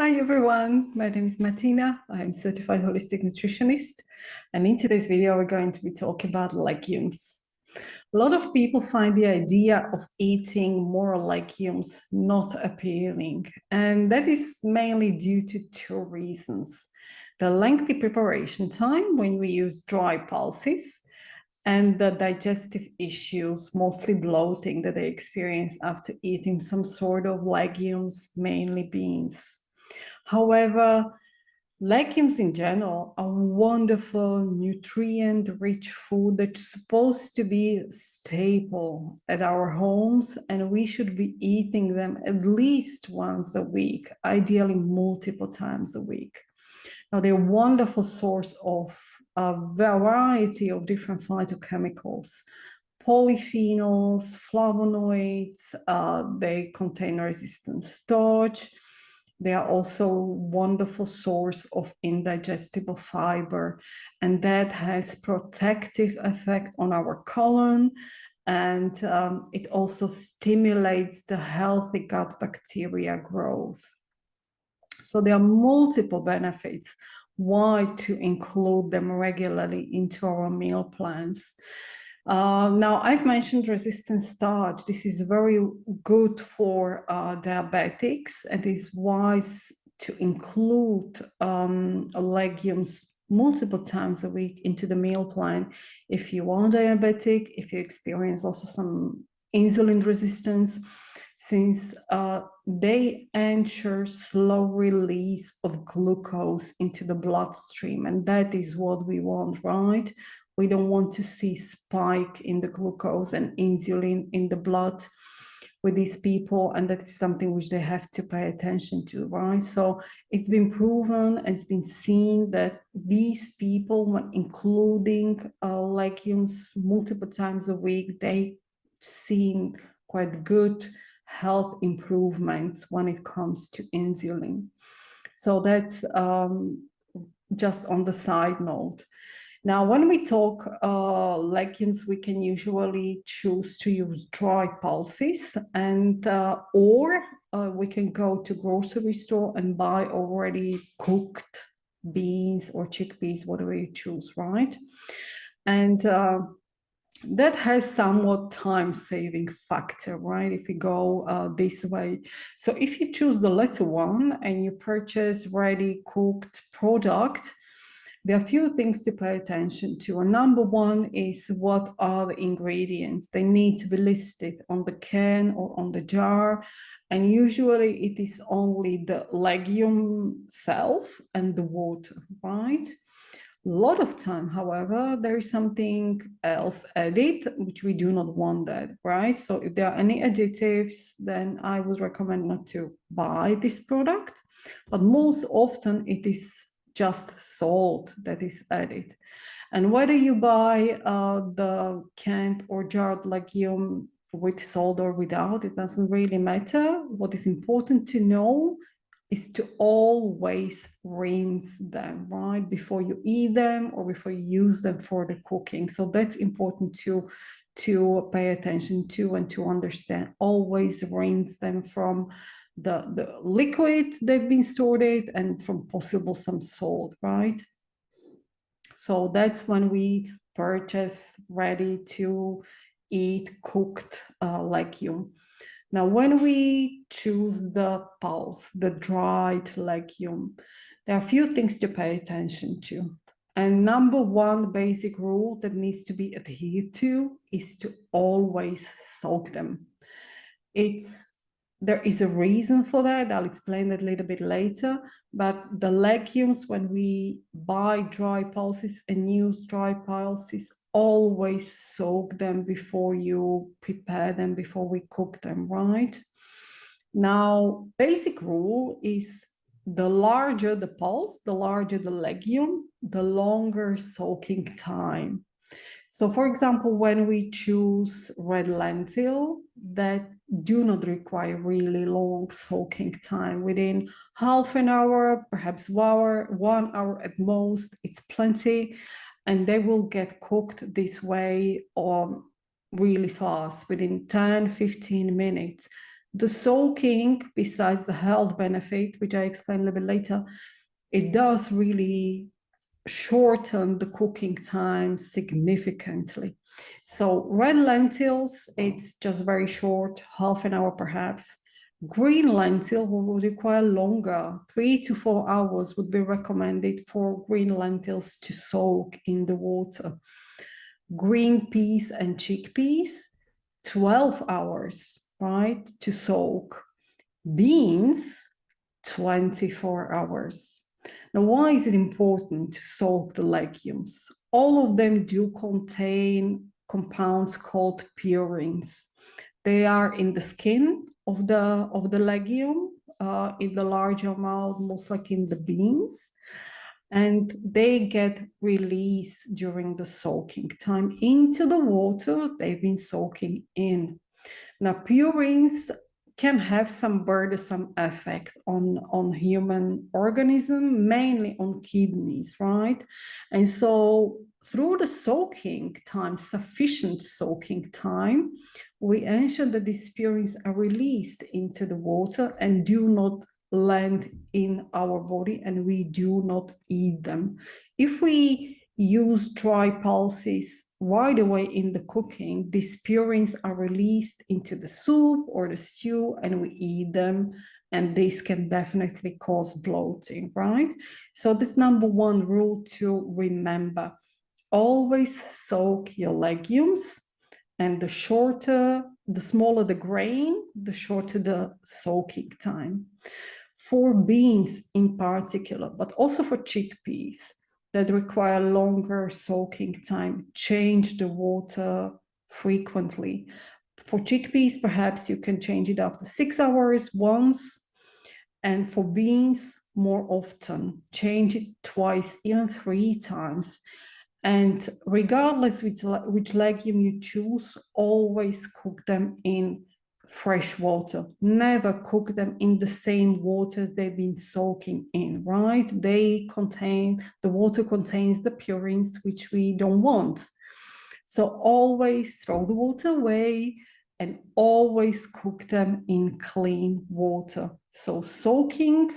Hi everyone, my name is Martina. I am certified holistic nutritionist, and in today's video we're going to be talking about legumes. A lot of people find the idea of eating more legumes not appealing, and that is mainly due to two reasons. The lengthy preparation time when we use dry pulses, and the digestive issues, mostly bloating, that they experience after eating some sort of legumes, mainly beans. However, legumes in general are wonderful, nutrient-rich food that's supposed to be staple at our homes, and we should be eating them at least once a week, ideally multiple times a week. Now, they're a wonderful source of a variety of different phytochemicals, polyphenols, flavonoids, they contain resistant starch. They are also a wonderful source of indigestible fiber, and that has protective effect on our colon, and it also stimulates the healthy gut bacteria growth. So there are multiple benefits why to include them regularly into our meal plans. Now, I've mentioned resistant starch. This is very good for diabetics, and is wise to include legumes multiple times a week into the meal plan if you are diabetic, if you experience also some insulin resistance, since they ensure slow release of glucose into the bloodstream, and that is what we want, right? We don't want to see spike in the glucose and insulin in the blood with these people, and that is something which they have to pay attention to, right? So it's been proven and it's been seen that these people, when including legumes multiple times a week, they've seen quite good health improvements when it comes to insulin. So that's just on the side note. Now, when we talk legumes, we can usually choose to use dry pulses, and or we can go to grocery store and buy already cooked beans or chickpeas, whatever you choose, right? And that has somewhat time-saving factor, right? If you go this way. So if you choose the latter one and you purchase ready cooked product, there are a few things to pay attention to. And number one is, what are the ingredients? They need to be listed on the can or on the jar. And usually it is only the legume self and the water, right? A lot of time, however, there is something else added, which we do not want that, right? So if there are any additives, then I would recommend not to buy this product. But most often it is just salt that is added. And whether you buy the canned or jarred legume with salt or without, it doesn't really matter. What is important to know is to always rinse them, right? Before you eat them or before you use them for the cooking. So that's important to pay attention to and to understand. Always rinse them from the liquid they've been stored in, and from possible some salt, right? So that's when we purchase ready to eat cooked legume. Now, when we choose the pulse, the dried legume, there are a few things to pay attention to. And number one basic rule that needs to be adhered to is to always soak them. There is a reason for that. I'll explain that a little bit later. But the legumes, when we buy dry pulses and use dry pulses, always soak them before you prepare them, before we cook them, right? Now, basic rule is, the larger the pulse, the larger the legume, the longer soaking time. So for example, when we choose red lentil, that do not require really long soaking time. Within half an hour, perhaps 1 hour at most, it's plenty. And they will get cooked this way really fast, within 10, 15 minutes. The soaking, besides the health benefit, which I explain a little bit later, it does really shorten the cooking time significantly. So red lentils, it's just very short, half an hour perhaps. Green lentil would require longer, 3 to 4 hours would be recommended for green lentils to soak in the water. Green peas and chickpeas, 12 hours, right, to soak. Beans, 24 hours. Now, why is it important to soak the legumes? All of them do contain compounds called purines. They are in the skin of the legume, in the large amount, most like in the beans, and they get released during the soaking time into the water they've been soaking in. Now, purines can have some burdensome effect on human organism, mainly on kidneys, right? And so through the soaking time, sufficient soaking time, we ensure that these purines are released into the water and do not land in our body, and we do not eat them. If we use dry pulses right away in the cooking, these purines are released into the soup or the stew and we eat them, and this can definitely cause bloating, right? So this number one rule to remember: always soak your legumes, and the smaller the grain, the shorter the soaking time. For beans in particular, but also for chickpeas that require longer soaking time, change the water frequently. For chickpeas, perhaps you can change it after 6 hours once, and for beans, more often. Change it twice, even 3 times. And regardless which legume you choose, always cook them in fresh water. Never cook them in the same water they've been soaking in, right? The water contains the purines, which we don't want. So always throw the water away and always cook them in clean water. So soaking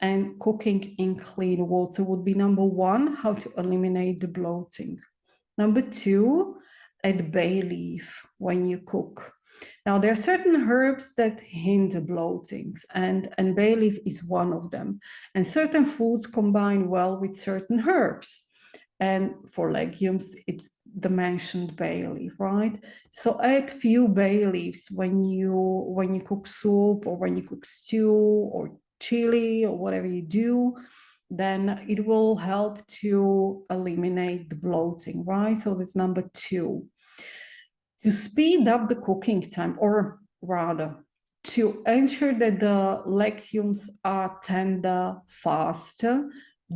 and cooking in clean water would be number one, how to eliminate the bloating. Number two, add bay leaf when you cook. Now, there are certain herbs that hinder bloatings, and bay leaf is one of them. And certain foods combine well with certain herbs. And for legumes, it's the mentioned bay leaf, right? So add few bay leaves when you cook soup or when you cook stew or chili or whatever you do, then it will help to eliminate the bloating, right? So that's number two. To speed up the cooking time, or rather, to ensure that the legumes are tender faster,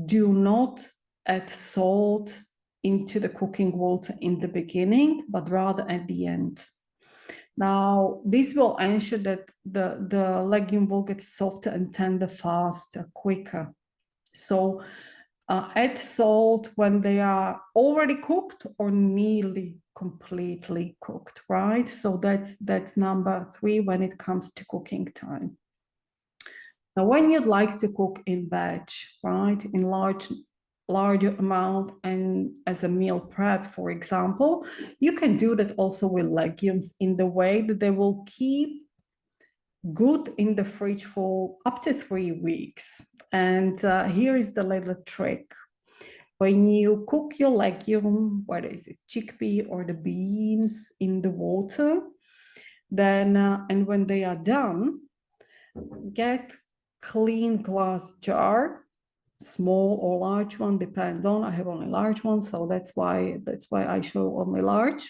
do not add salt into the cooking water in the beginning, but rather at the end. Now, this will ensure that the legume will get softer and tender faster, quicker. So add salt when they are already cooked or nearly completely cooked, right? So that's number three when it comes to cooking time. Now, when you'd like to cook in batch, right, in larger amount and as a meal prep, for example, you can do that also with legumes in the way that they will keep good in the fridge for up to 3 weeks. And here is the little trick. When you cook your legume, whether it's a chickpea or the beans, in the water, then and when they are done, get clean glass jar, small or large one, depend on. I have only large ones, so that's why I show only large.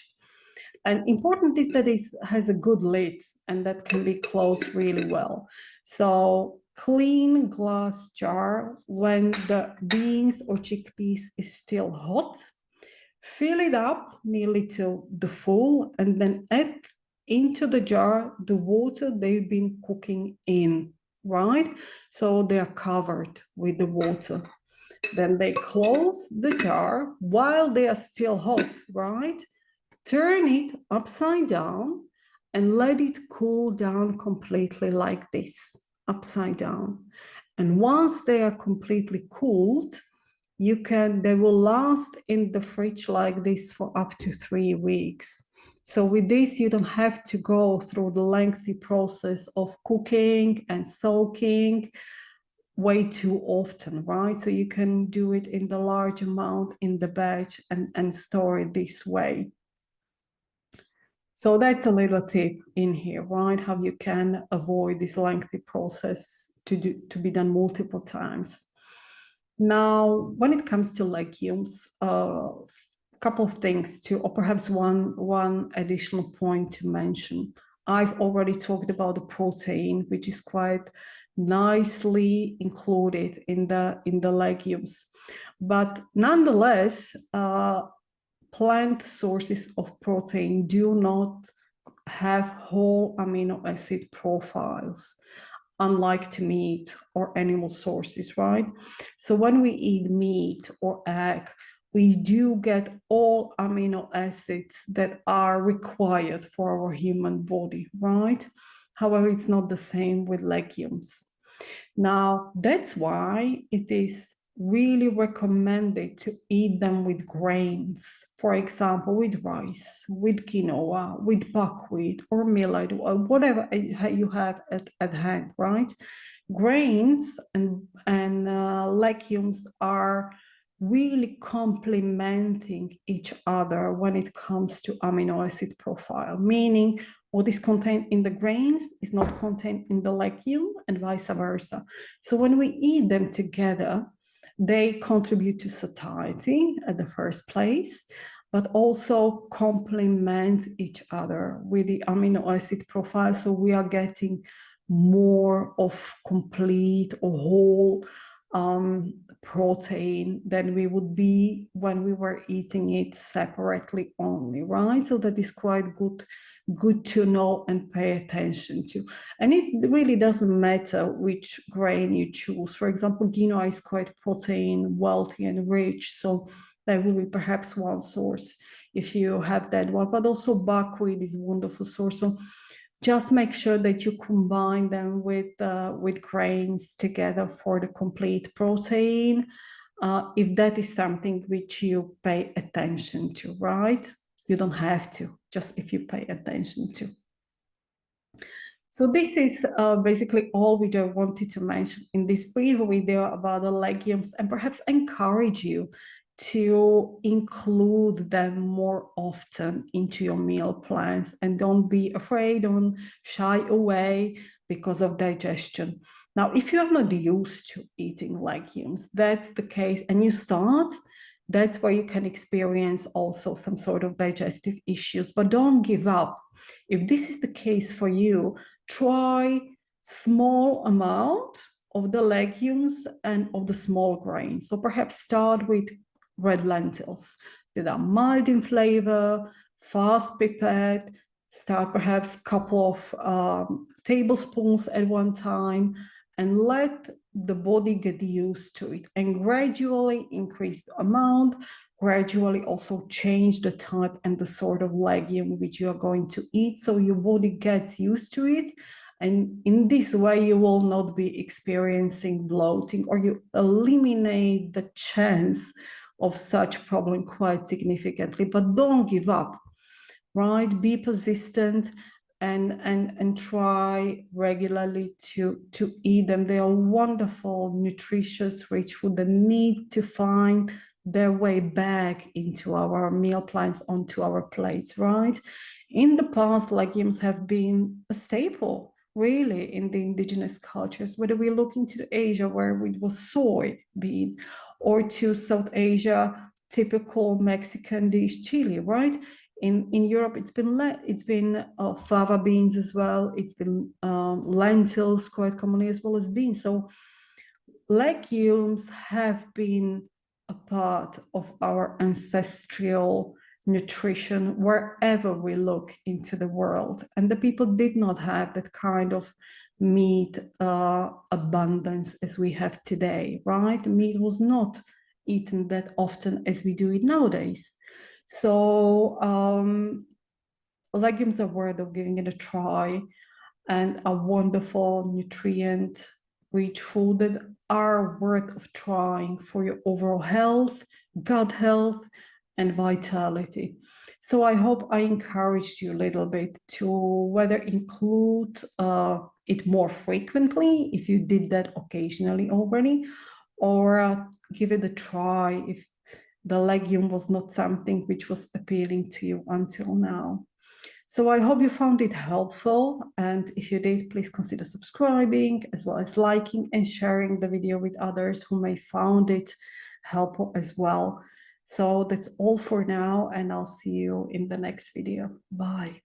And important is that it has a good lid and that can be closed really well. So clean glass jar when the beans or chickpeas is still hot, fill it up nearly to the full, and then add into the jar the water they've been cooking in, right? So they are covered with the water. Then they close the jar while they are still hot, right? Turn it upside down and let it cool down completely like this, upside down. And once they are completely cooled, they will last in the fridge like this for up to 3 weeks. So with this, you don't have to go through the lengthy process of cooking and soaking way too often, right? So you can do it in the large amount in the batch and store it this way. So that's a little tip in here, right? How you can avoid this lengthy process to be done multiple times. Now, when it comes to legumes, a couple of things or perhaps one additional point to mention. I've already talked about the protein, which is quite nicely included in the legumes, but nonetheless, plant sources of protein do not have whole amino acid profiles, unlike to meat or animal sources, right? So when we eat meat or egg, we do get all amino acids that are required for our human body, right? However, it's not the same with legumes. Now, that's why it is really recommended to eat them with grains, for example, with rice, with quinoa, with buckwheat or millet, or whatever you have at hand, right? Grains and legumes are really complementing each other when it comes to amino acid profile, meaning what is contained in the grains is not contained in the legume and vice versa. So when we eat them together, they contribute to satiety at the first place, but also complement each other with the amino acid profile. So we are getting more of complete or whole protein than we would be when we were eating it separately only, right? So that is quite good to know and pay attention to. And it really doesn't matter which grain you choose. For example, quinoa is quite protein wealthy and rich, so that will be perhaps one source if you have that one. But also buckwheat is a wonderful source. So just make sure that you combine them with grains together for the complete protein, if that is something which you pay attention to, right? You don't have to, just if you pay attention to. So this is basically all which I wanted to mention in this brief video about the legumes, and perhaps encourage you to include them more often into your meal plans, and don't be afraid, don't shy away because of digestion. Now, if you're not used to eating legumes, that's the case, and you start, that's where you can experience also some sort of digestive issues, but don't give up. If this is the case for you, try small amount of the legumes and of the small grains. So perhaps start with red lentils that are mild in flavor, fast prepared. Start perhaps a couple of tablespoons at one time, and let the body get used to it, and gradually increase the amount, gradually also change the type and the sort of legume which you are going to eat, so your body gets used to it. And in this way, you will not be experiencing bloating, or you eliminate the chance of such problem quite significantly. But don't give up, right? Be persistent and try regularly to eat them. They are wonderful, nutritious, rich food that need to find their way back into our meal plans, onto our plates, right? In the past, legumes have been a staple, really, in the indigenous cultures, whether we look into Asia, where it was soy bean, or to South Asia, typical Mexican dish, chili, right? In Europe, it's been fava beans as well. It's been lentils quite commonly, as well as beans. So legumes have been a part of our ancestral nutrition wherever we look into the world. And the people did not have that kind of meat abundance as we have today, right? Meat was not eaten that often as we do it nowadays. So legumes are worth of giving it a try, and a wonderful nutrient rich food that are worth of trying for your overall health, gut health, and vitality. So I hope I encouraged you a little bit to whether include it more frequently if you did that occasionally already, or give it a try if the legume was not something which was appealing to you until now. So I hope you found it helpful. And if you did, please consider subscribing as well as liking and sharing the video with others who may found it helpful as well. So that's all for now, and I'll see you in the next video. Bye.